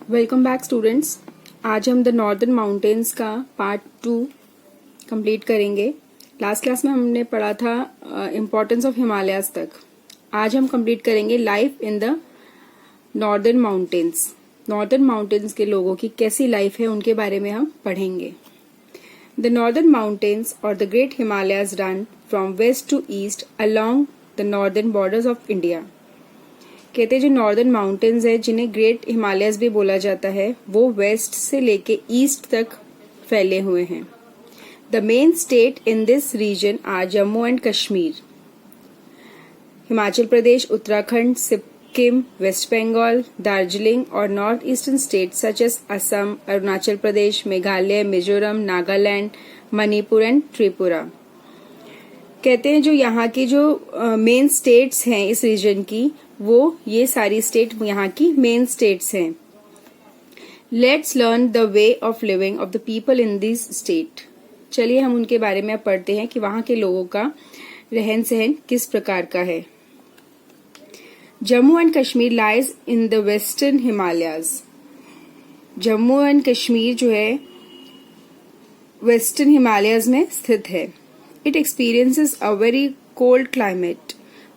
Welcome back students. आज हम the northern mountains का पार्ट 2 कंप्लीट करेंगे। लास्ट क्लास में हमने पढ़ा था इम्पोर्टेंस ऑफ हिमालयाज तक। आज हम कंप्लीट करेंगे life in the northern mountains. Northern mountains के लोगों की कैसी लाइफ है उनके बारे में हम पढ़ेंगे। द नॉर्दर्न माउंटेन्स और the great Himalayas run from west to east along the northern borders of India. कहते हैं जो नॉर्दर्न माउंटेन्स है, जिन्हें ग्रेट हिमालयस भी बोला जाता है, वो वेस्ट से लेके ईस्ट तक फैले हुए हैं। The main state in this region are Jammu and Kashmir. Himachal Pradesh, Uttarakhand, Sikkim, West Bengal, Darjeeling और north eastern state such as Assam, Arunachal Pradesh, Meghalaya, Mizoram, Nagaland, Manipur and Tripura. कहते हैं जो यहाँ की जो मेन स्टेट्स हैं इस रीजन की, वो ये सारी स्टेट यहाँ की मेन स्टेट्स हैं। Let's learn the way of living of the people in this state. चलिए हम उनके बारे में अब पढ़ते हैं कि वहाँ के लोगों का रहन सहन किस प्रकार का है। Jammu and Kashmir lies in the western Himalayas. Jammu and Kashmir जो है वेस्टर्न हिमालयाज में स्थित है। It experiences a very cold climate.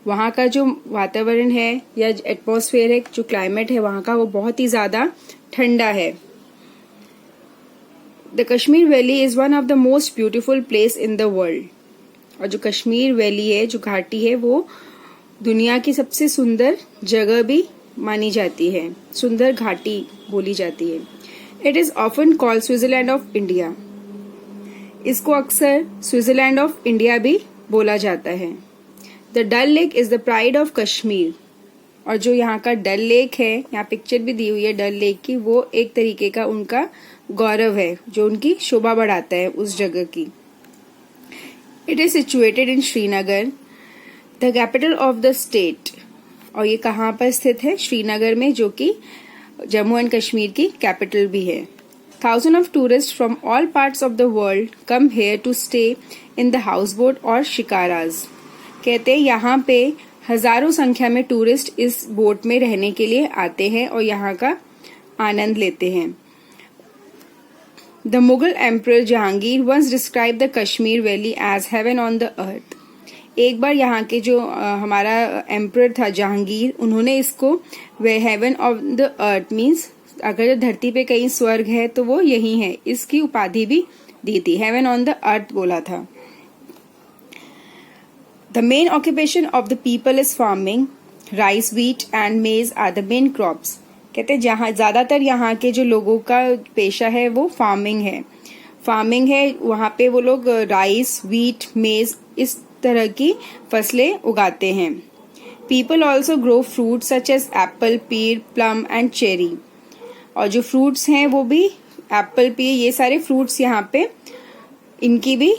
वहाँ का जो वातावरण है या एटमॉस्फेयर है, जो क्लाइमेट है वहाँ का, वो बहुत ही ज्यादा ठंडा है। The Kashmir valley is one of the most beautiful place in the world. और जो कश्मीर वैली है, जो घाटी है, वो दुनिया की सबसे सुंदर जगह भी मानी जाती है। सुंदर घाटी बोली जाती है। It is often called Switzerland of India. इसको अक्सर स्विट्जरलैंड ऑफ इंडिया भी बोला जाता है। The Dal lake is the pride of Kashmir. और जो यहाँ का डल लेक है, यहाँ पिक्चर भी दी हुई है डल लेक की, वो एक तरीके का उनका गौरव है, जो उनकी शोभा बढ़ाता है उस जगह की। It is situated in Srinagar, the capital of the state. और ये कहाँ पर स्थित है? श्रीनगर में, जो कि जम्मू एंड कश्मीर की कैपिटल भी है। Thousands of tourists from all parts of the world come here to stay in the houseboat or shikaras. कहते हैं यहाँ पे हजारों संख्या में टूरिस्ट इस बोट में रहने के लिए आते हैं और यहाँ का आनंद लेते हैं। The Mughal Emperor Jahangir once described the Kashmir Valley as heaven on the earth. एक बार यहाँ के जो हमारा एम्परर था जहांगीर, उन्होंने इसको heaven of the earth means अगर धरती पे कहीं स्वर्ग है तो वो यही है, इसकी उपाधि भी दी थी। हेवन ऑन द अर्थ बोला था। The main occupation of the people is farming. Rice, wheat and maize are the main crops. कहते हैं जहाँ ज्यादातर यहाँ के जो लोगों का पेशा है वो फार्मिंग है। फार्मिंग है, वहाँ पे वो लोग राइस, व्हीट, मेज इस तरह की फसलें उगाते हैं। People also grow fruit such as apple, pear, plum and cherry. और जो फ्रूट्स हैं वो भी एप्पल, पीर, ये सारे फ्रूट्स यहाँ पे इनकी भी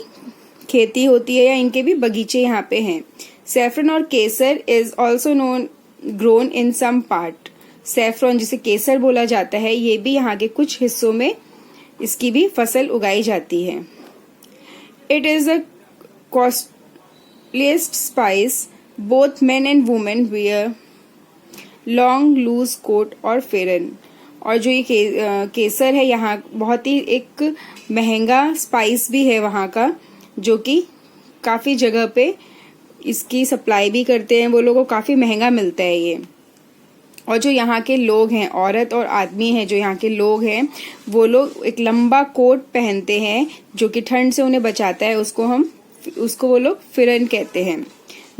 खेती होती है या इनके भी बगीचे यहाँ पे हैं। सैफरन और kesar is also known grown in some part. Saffron जिसे केसर बोला जाता है, ये भी यहाँ के कुछ हिस्सों में इसकी भी फसल उगाई जाती है। It is a costliest spice. Both men and women wear long loose coat और फेरन। और जो ये केसर है यहाँ बहुत ही एक महंगा स्पाइस भी है वहाँ का, जो कि काफी जगह पे इसकी सप्लाई भी करते हैं वो लोगों को, काफी महंगा मिलता है ये। और जो यहाँ के लोग हैं, औरत और आदमी हैं, जो यहाँ के लोग हैं, वो लोग एक लंबा कोट पहनते हैं जो कि ठंड से उन्हें बचाता है। उसको वो लोग फिरन कहते हैं।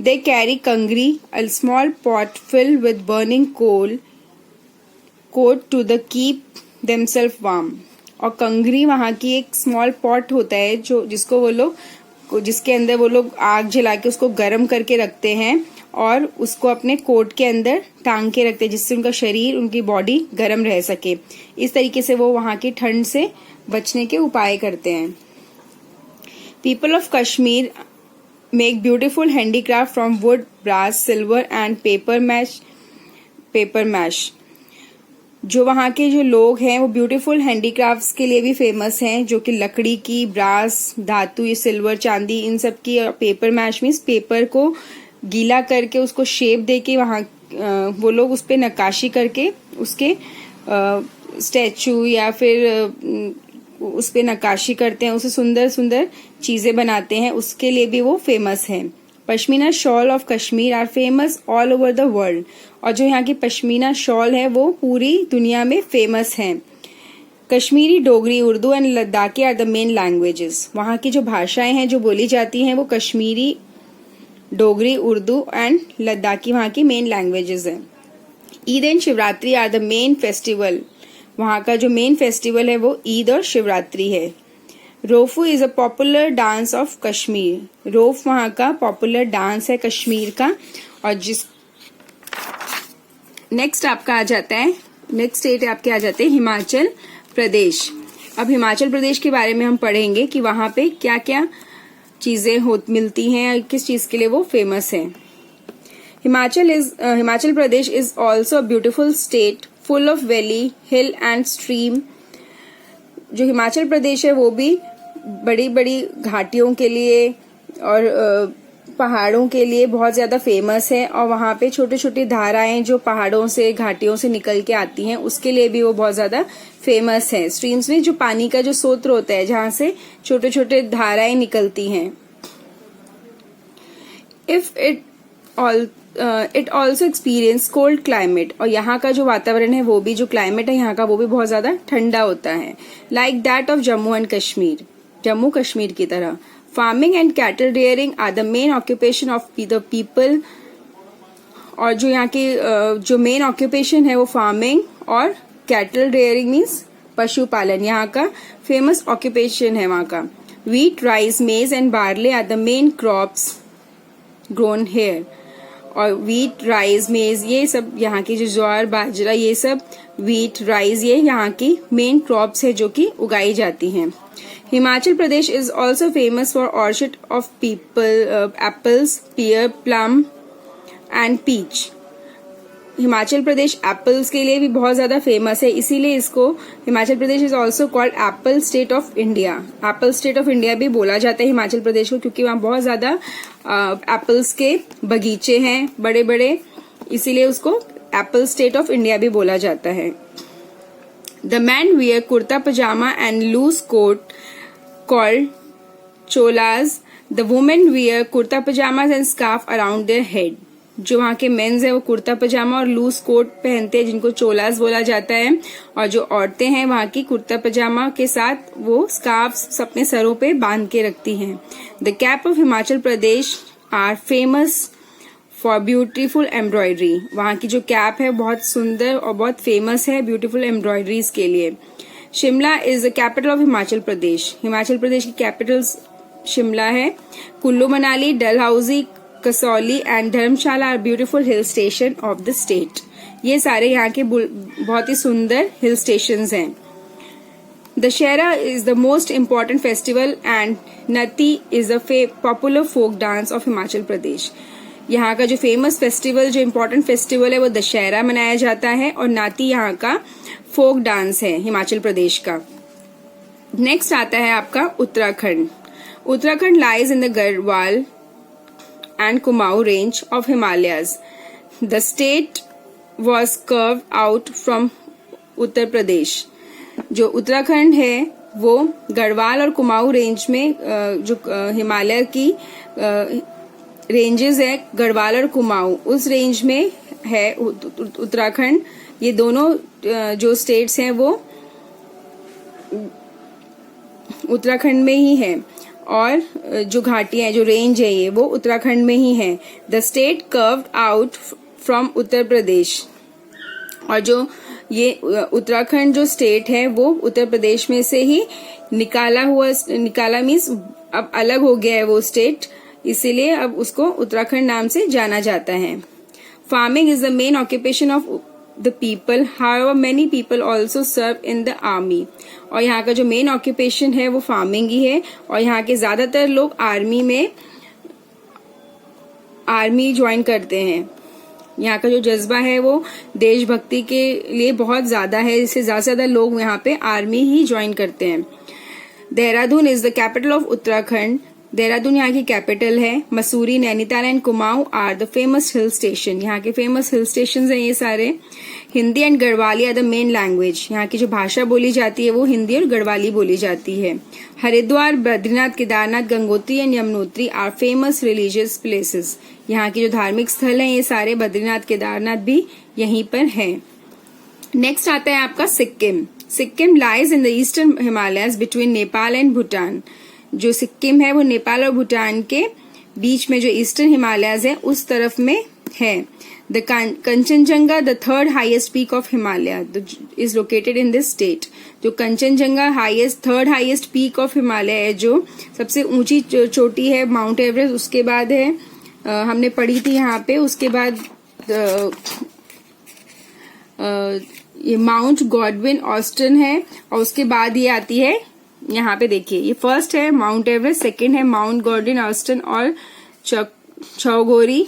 They carry kangri, a small pot filled with burning coal coat to the keep themselves warm. और कंगरी वहाँ की एक स्मॉल पॉट होता है जिसके अंदर वो लोग आग जला के उसको गर्म करके रखते हैं और उसको अपने कोट के अंदर टांग के रखते हैं, जिससे उनका शरीर, उनकी बॉडी गर्म रह सके। इस तरीके से वो वहाँ की ठंड से बचने के उपाय करते हैं। People of Kashmir make beautiful handicraft from wood, brass, silver and paper mache. जो वहाँ के जो लोग हैं वो ब्यूटीफुल हैंडीक्राफ्ट्स के लिए भी फेमस हैं, जो कि लकड़ी की, ब्रास, धातु, ये सिल्वर, चांदी, इन सब की। पेपर मैश मीन्स पेपर को गीला करके उसको शेप देके वहाँ वो लोग उस पे नक्काशी करके उसके स्टैचू या फिर उस पे नक्काशी करते हैं, उससे सुंदर सुंदर चीजें बनाते हैं, उसके लिए भी वो फेमस है। Pashmina shawl of Kashmir are famous all over the world. और जो यहाँ की पश्मीना शॉल है वो पूरी दुनिया में फेमस है। Kashmiri, Dogri, Urdu and Ladakhi are the main languages. वहाँ की जो भाषाएं हैं जो बोली जाती हैं वो कश्मीरी, डोगरी, उर्दू एंड लद्दाखी वहाँ की मेन लैंग्वेजेस हैं। Eid and Shivratri are the main festival. वहाँ का जो मेन फेस्टिवल है वो ईद और शिवरात्रि है। Rouf is a popular dance of Kashmir. Rouf वहाँ का पॉपुलर डांस है कश्मीर का। और नेक्स्ट आपका आ जाता है, नेक्स्ट स्टेट आपके आ जाते हैं हिमाचल प्रदेश। अब हिमाचल प्रदेश के बारे में हम पढ़ेंगे कि वहाँ पे क्या क्या चीजें मिलती हैं, किस चीज के लिए वो फेमस है। Himachal Pradesh is also a beautiful state full of valley, hill and stream. जो हिमाचल प्रदेश है वो भी बड़ी बड़ी घाटियों के लिए और पहाड़ों के लिए बहुत ज्यादा फेमस है। और वहाँ पे छोटी छोटी धाराएं जो पहाड़ों से, घाटियों से निकल के आती हैं, उसके लिए भी वो बहुत ज्यादा फेमस है। स्ट्रीम्स में जो पानी का जो स्रोत होता है, जहाँ से छोटे छोटे धाराएं निकलती हैं। It also experience cold climate. और यहाँ का जो वातावरण है वो भी, जो क्लाइमेट है यहाँ का वो भी बहुत ज्यादा ठंडा होता है। Like that of Jammu and Kashmir, Jammu Kashmir की तरह। Farming and cattle rearing are the main occupation of the people. और जो यहाँ की जो मेन ऑक्यूपेशन है वो फार्मिंग और कैटल रेयरिंग मीन्स पशुपालन, यहाँ का फेमस ऑक्यूपेशन है वहाँ का। Wheat, rice, maize and barley are the main crops grown here. और वीट, राइस, मेज, ये सब यहाँ की जो ज्वार, बाजरा, ये सब वीट, राइस, ये यहाँ की मेन क्रॉप्स है जो कि उगाई जाती हैं। Himachal Pradesh is also famous for orchid of apples, pear, plum and peach. Himachal Pradesh apples के लिए भी बहुत ज्यादा फेमस है, इसीलिए इसको Himachal Pradesh is also called apple state of India. Apple state of India भी बोला जाता है हिमाचल प्रदेश को, क्योंकि वहाँ बहुत ज्यादा एप्पल्स के बगीचे हैं बड़े बड़े, इसीलिए उसको एप्पल स्टेट ऑफ इंडिया भी बोला जाता है। The man wear kurta pajama and loose coat called cholas. The women wear kurta pajama and scarf around their head. जो वहाँ के मेन्स है वो कुर्ता पजामा और लूज कोट पहनते हैं, जिनको चोलास बोला जाता है। और जो औरतें हैं वहाँ की कुर्ता पजामा के साथ वो स्कार्फ अपने सरों पे बांध के रखती हैं। The cap of Himachal Pradesh are famous for beautiful embroidery. वहाँ की जो कैप है बहुत सुंदर और बहुत फेमस है ब्यूटीफुल एम्ब्रॉयडरीज के लिए। Shimla is the capital of Himachal Pradesh. Himachal Pradesh की कैपिटल शिमला है। Kullu Manali, Dalhousie, Kasauli and Dharamshala are beautiful hill station of the state. ये सारे यहाँ के बहुत ही सुंदर हिल स्टेशंस हैं। Dussehra is the most important festival and Nati is the popular folk dance of Himachal Pradesh. यहाँ का जो फेमस फेस्टिवल, जो इम्पोर्टेंट फेस्टिवल है वो दशहरा मनाया जाता है और नाती यहाँ का फोक डांस है हिमाचल प्रदेश का। नेक्स्ट आता है आपका Uttarakhand. Uttarakhand lies in the Garhwal and Kumaon range of Himalayas. The state was carved out from Uttar Pradesh. जो उत्तराखंड है वो गढ़वाल और कुमाऊं रेंज में जो हिमालय की रेंजेस है, गढ़वाल और कुमाऊं, उस रेंज में है उत्तराखंड। ये दोनों जो स्टेट्स हैं वो उत्तराखंड में ही है और जो घाटियां, जो रेंज है ये वो उत्तराखंड में ही है। The state carved out from Uttar Pradesh. और जो ये उत्तराखंड जो स्टेट है वो उत्तर प्रदेश में से ही निकाला मीन्स अब अलग हो गया है वो स्टेट, इसीलिए अब उसको उत्तराखंड नाम से जाना जाता है। Farming is the main occupation of the people, however many people also serve in the army। और यहाँ का जो मेन ऑक्यूपेशन है वो फार्मिंग ही है और यहाँ के ज्यादातर लोग आर्मी ज्वाइन करते हैं। यहाँ का जो जज्बा है वो देशभक्ति के लिए बहुत ज्यादा है, इससे ज्यादा से ज्यादा लोग यहाँ पे आर्मी ही ज्वाइन करते हैं। Dehradun is the capital of Uttarakhand Dehradun यहाँ की कैपिटल है। Mussoorie, Nainital and Kumaon are the famous hill station, यहाँ के फेमस हिल स्टेशन हैं ये सारे। Hindi and Garhwali are the main language, यहाँ की जो भाषा बोली जाती है वो हिंदी और गढ़वाली बोली जाती है। Haridwar, Badrinath, Kedarnath, Gangotri and Yamunotri are famous religious places, यहाँ के जो धार्मिक स्थल हैं ये सारे बद्रीनाथ, केदारनाथ भी यहीं पर हैं। नेक्स्ट आता है आपका Sikkim. Sikkim lies in the eastern Himalayas between Nepal and Bhutan. जो सिक्किम है वो नेपाल और भूटान के बीच में जो ईस्टर्न हिमालयस है उस तरफ में है। The Kanchenjunga, the third highest peak of Himalaya, is located in this state. जो Kanchenjunga third highest peak of Himalaya है, जो सबसे ऊंची चोटी है माउंट एवरेस्ट, उसके बाद है हमने पढ़ी थी यहाँ पे, उसके बाद ये माउंट गॉडविन ऑस्टिन है, और उसके बाद ये आती है यहाँ पे देखिए, ये फर्स्ट है माउंट एवरेस्ट, सेकंड है माउंट गॉडविन ऑस्टिन और छौगोरी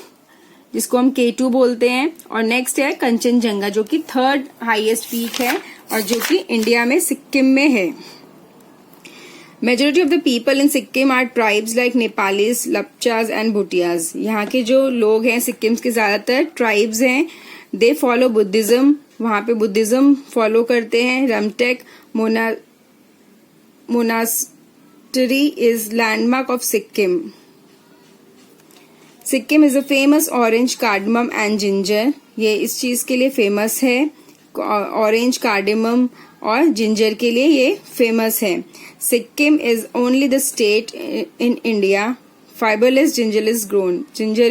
जिसको हम K2 बोलते हैं, और नेक्स्ट है कंचनजंगा जो कि थर्ड हाईएस्ट पीक है और जो कि इंडिया में सिक्किम में है। Majority of the people in Sikkim are tribes like Nepalese, Lepchas and Bhutias. यहाँ के जो लोग हैं सिक्किम के ज्यादातर ट्राइब्स हैं। दे फॉलो बुद्धिज्म, वहां पे बुद्धिज्म फॉलो करते हैं। Rumtek monastery is landmark of Sikkim. Sikkim is a famous orange, cardamom and ginger. ये इस चीज के लिए फेमस है, ऑरेंज, कार्डमम और जिंजर के लिए ये फेमस है। Sikkim is only the state in India fibreless ginger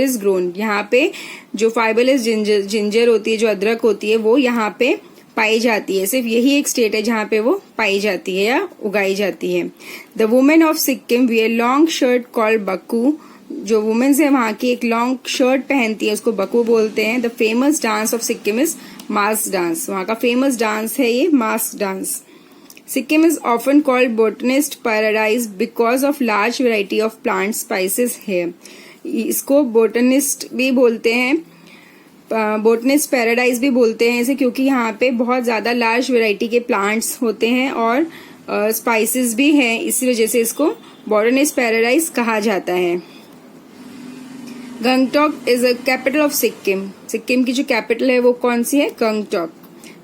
is grown. यहाँ पे जो फाइबरलेस जिंजर होती है, जो अदरक होती है, वो यहाँ पे पाई जाती है। सिर्फ यही एक स्टेट है जहाँ पे वो पाई जाती है या उगाई जाती है। The women of Sikkim wear long shirt called Bakku. जो वुमेन्स है वहाँ की एक लॉन्ग शर्ट पहनती है, उसको बक्कू बोलते हैं। The famous dance of Sikkim is mask dance. वहाँ का फेमस डांस है ये mask dance. Sikkim is often called botanist paradise because of large variety of plant spices है। इसको बोटनिस्ट भी बोलते हैं, बोटनिस्ट पैराडाइज भी बोलते हैं इसे, क्योंकि यहाँ पे बहुत ज्यादा लार्ज वेराइटी के प्लांट्स होते हैं और स्पाइसेस भी हैं, इसी वजह से इसको बोटनिस्ट पैराडाइज कहा जाता है। Gangtok is a capital of Sikkim. Sikkim की जो कैपिटल है वो कौन सी है? Gangtok.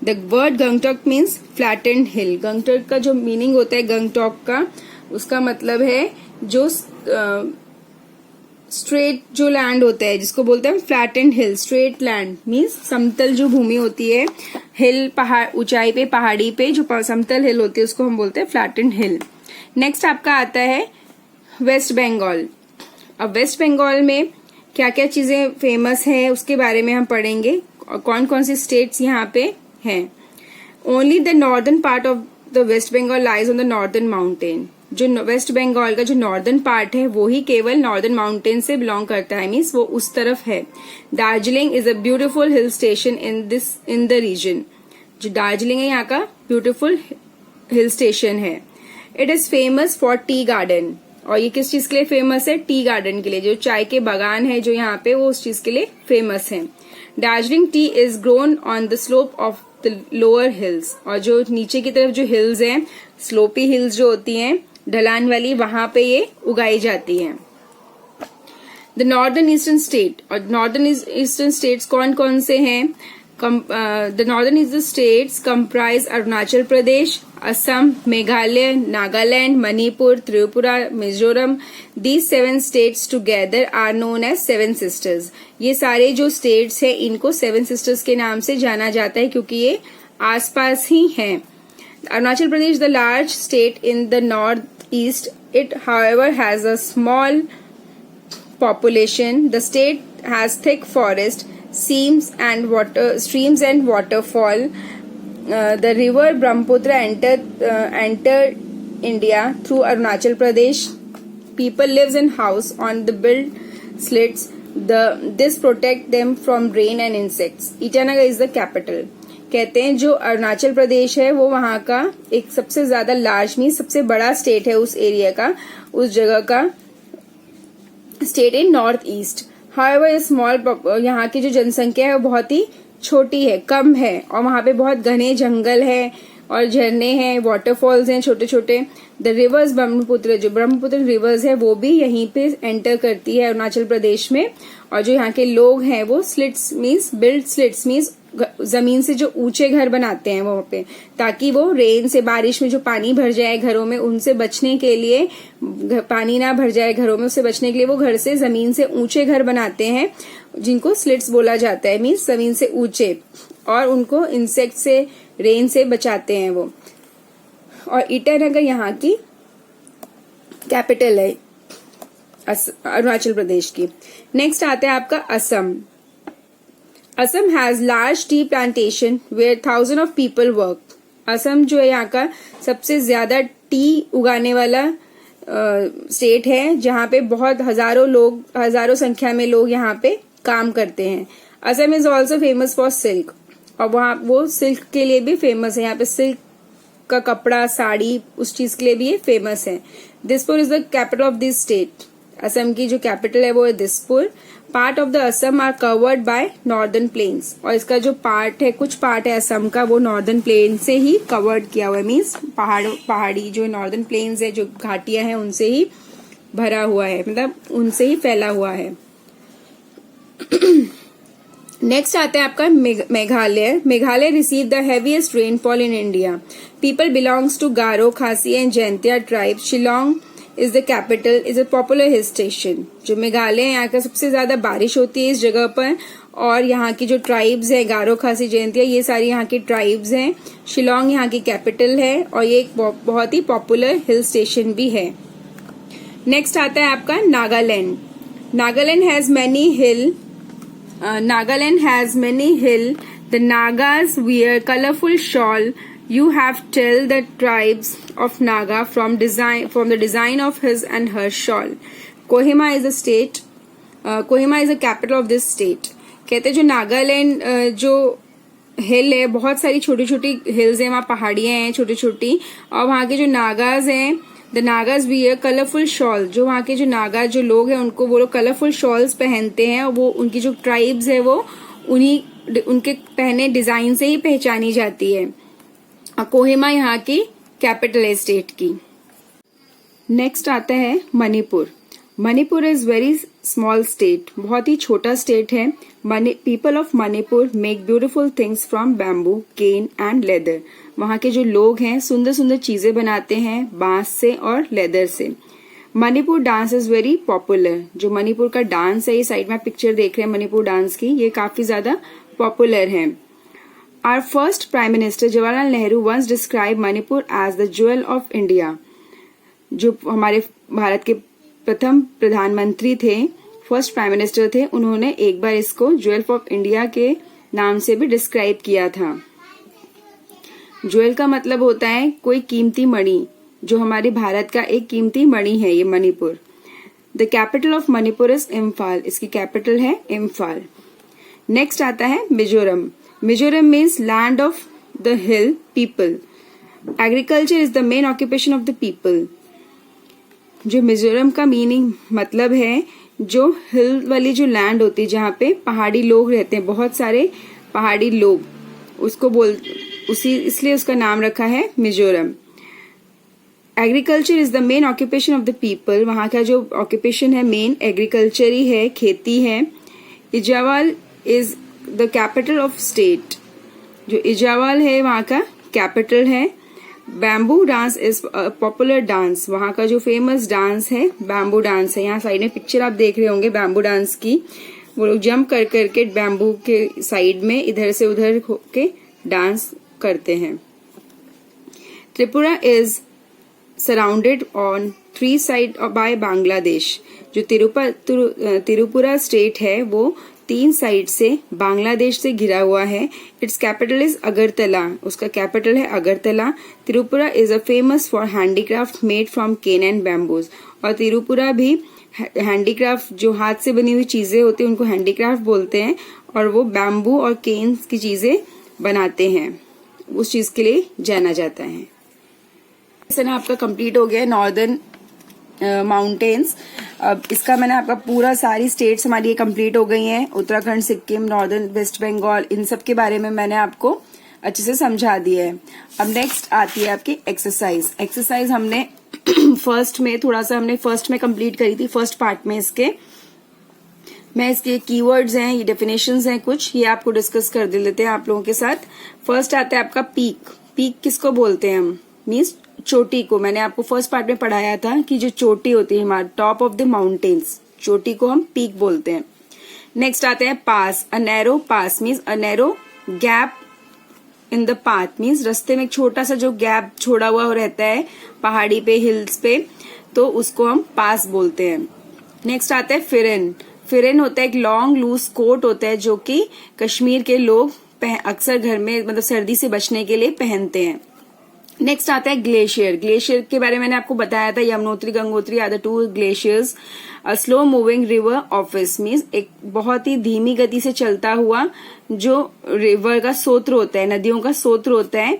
The word Gangtok means flattened hill. Gangtok का जो मीनिंग होता है गंगटोक का, उसका मतलब है जो स्ट्रेट जो लैंड होता है, जिसको बोलते हैं फ्लैटेंड हिल। स्ट्रेट लैंड मीन्स समतल जो भूमि होती है, हिल पहाड़, ऊंचाई पे, पहाड़ी पे जो समतल हिल होती है उसको हम बोलते हैं फ्लैटेंड हिल। नेक्स्ट आपका आता है वेस्ट बंगाल। अब वेस्ट बंगाल में क्या क्या चीजें फेमस है उसके बारे में हम पढ़ेंगे, और कौन कौन सी स्टेट्स यहाँ पे हैं। Only the northern part of the west Bengal lies on the northern mountain. जो वेस्ट बंगाल का जो नॉर्दर्न पार्ट है वो ही केवल नॉर्दर्न माउंटेन से बिलोंग करता है, मीन्स वो उस तरफ है। Darjeeling is a beautiful hill station in the region. जो दार्जिलिंग है यहाँ का ब्यूटिफुल हिल स्टेशन है। It is famous for tea garden. और ये किस चीज के लिए फेमस है? टी गार्डन के लिए। जो चाय के बागान है जो यहाँ पे, वो उस चीज के लिए फेमस है। Darjeeling T is grown on the slope of the lower hills. और जो नीचे की तरफ जो हिल्स हैं, स्लोपी हिल्स जो होती हैं ढलान वाली, वहां पे ये उगाई जाती है। The northern eastern state. और नॉर्दर्न ईस्टर्न स्टेट्स कौन कौन से हैं? The northern eastern states comprise Arunachal Pradesh, Assam, Meghalaya, Nagaland, Manipur, Tripura, Mizoram. These 7 states together are known as 7 sisters। ये सारे जो स्टेट्स हैं इनको 7 sisters के नाम से जाना जाता है क्योंकि ये आसपास ही हैं। Arunachal Pradesh, the large state in the northeast, it however has a small population. The state has thick forest, streams and waterfall. The river Brahmaputra entered India through Arunachal Pradesh. People lives in house on the built slits. This protect them from rain and insects. Itanagar is the capital. कहते हैं जो अरुणाचल प्रदेश है वो वहाँ का एक सबसे ज्यादा लार्ज मीन सबसे बड़ा स्टेट है, उस एरिया का, उस जगह का state in north east. However small, यहाँ की जो जनसंख्या है वो बहुत ही छोटी है, कम है, और वहाँ पे बहुत घने जंगल है और झरने हैं, वाटरफॉल्स हैं छोटे छोटे। द रिवर्स ब्रह्मपुत्र, जो ब्रह्मपुत्र रिवर्स है वो भी यहीं पे एंटर करती है अरुणाचल प्रदेश में। और जो यहाँ के लोग हैं वो slits means build slits means जमीन से जो ऊंचे घर बनाते हैं वहां पे, ताकि वो रेन से, बारिश में जो पानी भर जाए घरों में उनसे बचने के लिए, पानी ना भर जाए घरों में उससे बचने के लिए वो घर से जमीन से ऊंचे घर बनाते हैं जिनको स्लिट्स बोला जाता है, मीन्स जमीन से ऊंचे। और उनको इंसेक्ट से, रेन से बचाते हैं वो। और ईटानगर यहाँ की कैपिटल है अरुणाचल प्रदेश की। नेक्स्ट आता है आपका Assam. Assam has large tea plantation where thousand of people work. Assam जो है यहाँ का सबसे ज्यादा टी उगाने वाला स्टेट है, जहाँ पे बहुत हजारों संख्या में लोग यहाँ पे काम करते हैं। Assam is also famous for silk, और वहाँ वो सिल्क के लिए भी फेमस है। यहाँ पे सिल्क का कपड़ा, साड़ी, उस चीज के लिए भी ये फेमस है। Dispur is the capital of this state. Assam की जो कैपिटल है वो है Dispur. Part of the Assam are covered by northern plains, और इसका जो पार्ट है, कुछ पार्ट है असम का, वो नॉर्दर्न प्लेन से ही कवर्ड किया हुआ है, मीन्स पहाड़ी जो नॉर्दर्न प्लेन्स है, जो घाटियां हैं, उनसे ही भरा हुआ है, मतलब उनसे ही फैला हुआ है। नेक्स्ट आता है आपका Meghalaya. Meghalaya receive the heaviest rainfall in India. People belongs to Garo, Khasi and Jaintia tribe. Shillong is the capital, is a popular hill station. जो मेघालय है यहाँ का सबसे ज्यादा बारिश होती है इस जगह पर, और यहाँ की जो ट्राइब्स है, गारो, खासी, जैंतिया, ये सारी यहाँ की ट्राइब्स हैं। शिलोंग यहाँ की कैपिटल है और ये एक बहुत ही पॉपुलर हिल स्टेशन भी है। नेक्स्ट आता है आपका Nagaland. Nagaland has many hill. Nagaland has many hill. The Nagas wear colorful shawl. You have tell the tribes of Naga from the design of his and her shawl. Kohima is a state. Kohima is the capital of this state. कहते हैं जो नागालैंड जो हिल है, बहुत सारी छोटी छोटी hills हैं, वहाँ पहाड़ियां हैं छोटी छोटी, और वहाँ के जो नागाज हैं, the Nagas wear colourful shawl. जो वहाँ के जो नागा जो लोग हैं उनको वो लोग कलरफुल शॉल्स पहनते हैं, और वो उनकी जो ट्राइब्स है वो उनके पहने डिजाइन से ही पहचानी जाती है। और कोहिमा यहाँ की कैपिटल है स्टेट की। नेक्स्ट आता है Manipur. Manipur is very small state, बहुत ही छोटा स्टेट है। People of Manipur make beautiful things from bamboo, cane and leather. वहाँ के जो लोग हैं सुंदर सुंदर चीजें बनाते हैं बांस से और लेदर से। Manipur dance is very popular. जो मणिपुर का डांस है, ये साइड में पिक्चर देख रहे हैं मणिपुर डांस की, ये काफी ज्यादा पॉपुलर है। Our first prime minister Jawaharlal Nehru once describe Manipur as the jewel of India. जो हमारे भारत के प्रथम प्रधानमंत्री थे, फर्स्ट प्राइम मिनिस्टर थे, उन्होंने एक बार इसको ज्वेल ऑफ इंडिया के नाम से भी डिस्क्राइब किया था। ज्वेल का मतलब होता है कोई कीमती मणि, जो हमारे भारत का एक कीमती मणि है ये Manipur. The capital of Manipur is Imphal. इसकी कैपिटल है इम्फाल। नेक्स्ट आता है Mizoram. Mizoram means land of the hill people. Agriculture is the main occupation of the people. जो मिजोरम का मीनिंग मतलब है जो हिल वाली जो लैंड होती है, जहाँ पे पहाड़ी लोग रहते हैं, बहुत सारे पहाड़ी लोग, उसको इसलिए उसका नाम रखा है Mizoram. Agriculture is the main occupation of the people. वहाँ का जो ऑक्यूपेशन है मेन एग्रीकल्चर ही है, खेती है। Aizawl is the capital of state. जो इजावाल है वहाँ का कैपिटल है। Bamboo dance is popular dance. वहाँ का जो फेमस डांस है बैम्बू डांस है। यहाँ साइड में पिक्चर आप देख रहे होंगे बैम्बू डांस की। वो लोग जंप कर करके बैम्बू के साइड में इधर से उधर होके डांस करते हैं। Tripura is surrounded on 3 side by Bangladesh. जो त्रिपुरा स्टेट है वो 3 साइड से बांग्लादेश से घिरा हुआ है। Its capital is Agartala. उसका कैपिटल है Agartala. Tripura is a famous for handicraft made from cane and bamboos. और त्रिपुरा भी हैंडीक्राफ्ट, जो हाथ से बनी हुई चीजें होती है उनको हैंडीक्राफ्ट बोलते हैं, और वो बैम्बू और केन की चीजें बनाते हैं, उस चीज के लिए जाना जाता है। लेसन आपका कंप्लीट हो गया नॉर्दर्न माउंटेन्स। अब इसका मैंने आपका पूरा सारी स्टेट्स हमारी ये कंप्लीट हो गई हैं। उत्तराखंड, सिक्किम, नॉर्दर्न वेस्ट बंगाल, इन सब के बारे में मैंने आपको अच्छे से समझा दिया है। अब नेक्स्ट आती है आपकी एक्सरसाइज। एक्सरसाइज हमने फर्स्ट में कंप्लीट करी थी, फर्स्ट पार्ट में इसके कीवर्ड्स हैं, ये डेफिनेशंस हैं कुछ, ये आपको डिस्कस कर दे लेते हैं आप लोगों के साथ। फर्स्ट आता है आपका पीक। पीक किसको बोलते हैं हम? मीन्स चोटी को। मैंने आपको फर्स्ट पार्ट में पढ़ाया था कि जो चोटी होती है हमारे टॉप ऑफ द माउंटेन्स, चोटी को हम पीक बोलते हैं। नेक्स्ट आते हैं pass. A narrow pass means a narrow gap in the path, means रास्ते में एक छोटा सा जो गैप छोड़ा हुआ रहता है पहाड़ी पे, हिल्स पे, तो उसको हम पास बोलते हैं। नेक्स्ट आता है फिरन। फिरन होता है एक लॉन्ग लूज कोट होता है जो कि कश्मीर के लोग अक्सर घर में मतलब सर्दी से बचने के लिए पहनते हैं। नेक्स्ट आता है ग्लेशियर। ग्लेशियर के बारे में मैंने आपको बताया था, Yamunotri Gangotri are the 2 glaciers. Slow moving river of ice means एक बहुत ही धीमी गति से चलता हुआ जो रिवर का स्रोत होता है, नदियों का स्रोत होता है।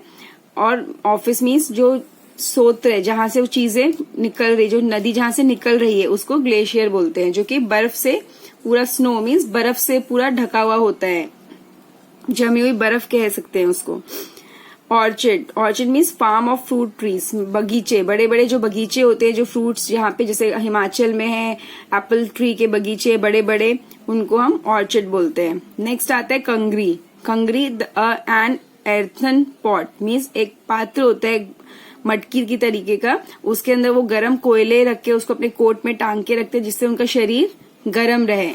और ऑफिस मीन्स जो स्रोत है जहां से वो चीजें निकल रही, जो नदी जहां से निकल रही है उसको ग्लेशियर बोलते हैं, जो कि बर्फ से पूरा, स्नो मीन्स बर्फ से पूरा ढका हुआ होता है, जमी हुई बर्फ कह सकते हैं उसको। Orchard. Orchard means farm of fruit trees, बगीचे, बड़े बड़े जो बगीचे होते हैं जो फ्रूट्स, यहाँ पे जैसे हिमाचल में है एप्पल ट्री के बगीचे बड़े बड़े, उनको हम ऑर्चिड बोलते हैं। नेक्स्ट आता है कंगरी। कंगरी एन एर्थन पॉट मीन्स एक पात्र होता है मटकी की तरीके का, उसके अंदर वो गर्म कोयले रख के उसको अपने कोट में टांग के रखते हैं जिससे उनका शरीर गर्म रहे।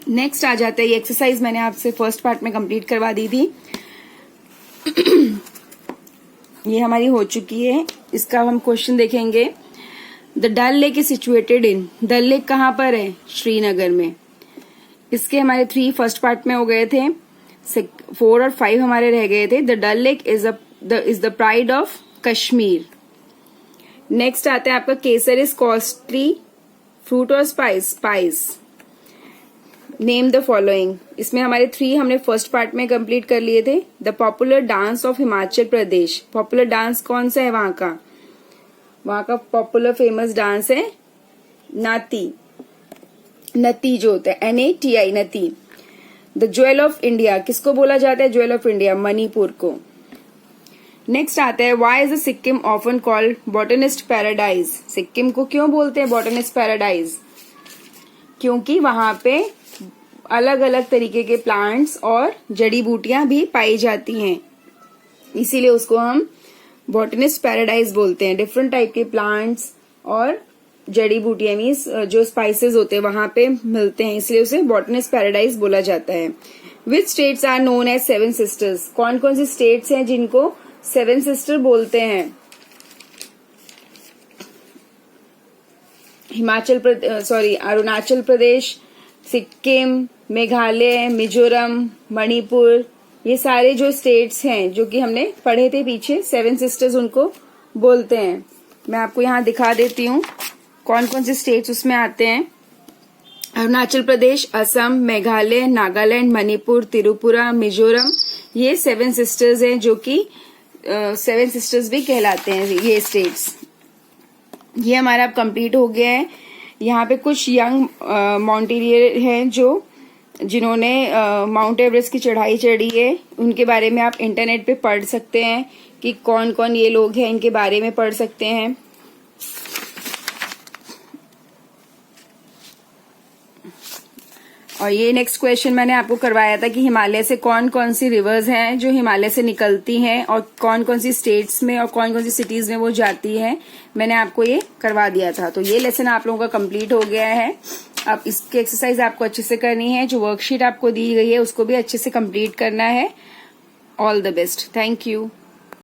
नेक्स्ट आ जाता है, ये एक्सरसाइज मैंने आपसे फर्स्ट पार्ट में कंप्लीट करवा दी थी, ये हमारी हो चुकी है। इसका हम क्वेश्चन देखेंगे। The Dal lake is situated in. Dal lake कहाँ पर है? श्रीनगर में। इसके हमारे 3 फर्स्ट पार्ट में हो गए थे, 4 और 5 हमारे रह गए थे। The Dal lake is the pride of Kashmir. Next आता है आपका केसर इज कॉस्टली फ्रूट और स्पाइस। Name the following. इसमें हमारे 3 हमने फर्स्ट पार्ट में कंप्लीट कर लिए थे। The popular dance of Himachal Pradesh. Popular dance कौन सा है वहां का? वहां का पॉपुलर फेमस डांस है नाती, नती जो होता है NATI, नती। द ज्वेल ऑफ इंडिया किसको बोला जाता है? ज्वेल ऑफ इंडिया मणिपुर को। नेक्स्ट आता है why is the Sikkim often called botanist paradise. Sikkim को क्यों बोलते हैं बॉटनिस्ट पैराडाइज? क्योंकि वहां पे अलग अलग तरीके के प्लांट्स और जड़ी बूटियां भी पाई जाती हैं, इसीलिए उसको हम बॉटनिस्ट पैराडाइज बोलते हैं। डिफरेंट टाइप के प्लांट्स और जड़ी बूटियां मीन्स जो स्पाइसेस होते हैं वहां पे मिलते हैं, इसलिए उसे बॉटनिस्ट पैराडाइज बोला जाता है। Which states are known as 7 sisters. कौन कौन सी स्टेट्स हैं जिनको 7 सिस्टर बोलते हैं? अरुणाचल प्रदेश, सिक्किम, मेघालय, मिजोरम, मणिपुर, ये सारे जो स्टेट्स हैं जो कि हमने पढ़े थे पीछे 7 सिस्टर्स, उनको बोलते हैं। मैं आपको यहाँ दिखा देती हूँ कौन कौन से स्टेट्स उसमें आते हैं। अरुणाचल प्रदेश, असम, मेघालय, नागालैंड, मणिपुर, त्रिपुरा, मिजोरम, ये 7 सिस्टर्स हैं जो कि 7 सिस्टर्स भी कहलाते हैं ये स्टेट्स। ये हमारा अब कंप्लीट हो गया है। यहाँ पे कुछ यंग माउंटेनियर हैं जिन्होंने माउंट एवरेस्ट की चढ़ाई चढ़ी है, उनके बारे में आप इंटरनेट पे पढ़ सकते हैं कि कौन कौन ये लोग हैं, इनके बारे में पढ़ सकते हैं। और ये नेक्स्ट क्वेश्चन मैंने आपको करवाया था कि हिमालय से कौन कौन सी रिवर्स हैं जो हिमालय से निकलती हैं और कौन कौन सी स्टेट्स में और कौन कौन सी सिटीज में वो जाती है, मैंने आपको ये करवा दिया था। तो ये लेसन आप लोगों का कंप्लीट हो गया है। अब इसकी एक्सरसाइज आपको अच्छे से करनी है, जो वर्कशीट आपको दी गई है उसको भी अच्छे से कंप्लीट करना है। All the best. Thank you.